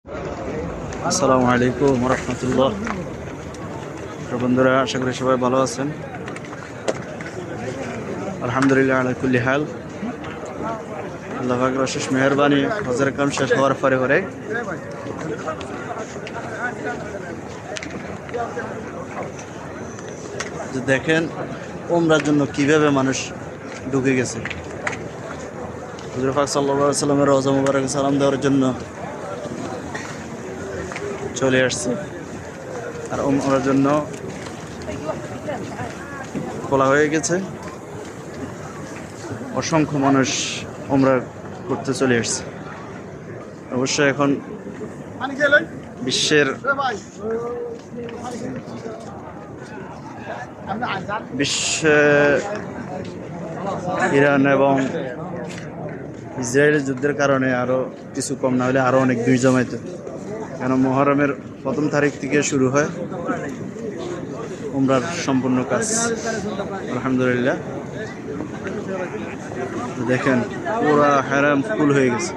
আসসালামু আলাইকুম রহমতুল্লাহ। বন্ধুরা, আশা করি সবাই ভালো আছেন। আলহামদুলিল্লাহ আলা কুল্লি হাল। আল্লাহ পাকের অশেষ মেহেরবানি, হজের কাম শেষ হওয়ার পরে পরে যে দেখেন উমরার জন্য কিভাবে মানুষ ঢুকে গেছে। হুজুর পাক সাল্লাল্লাহু আলাইহি সাল্লামের রওজা মুবারকে সালাম দেওয়ার জন্য চলে আসছে, আর উমরার জন্য খোলা হয়ে গেছে। অসংখ্য মানুষ উমরা করতে চলে আসছে। অবশ্যই এখন বিশ্বের ইরান এবং ইসরায়েলের যুদ্ধের কারণে আরো কিছু কম না হলে আরো অনেক ভিড় জমাইতো। কেন মুহররমের প্রথম তারিখ থেকে শুরু হয় উমরার সম্পূর্ণ কাজ। আলহামদুলিল্লাহ, দেখেন পুরা হারাম ফুল হয়ে গেছে।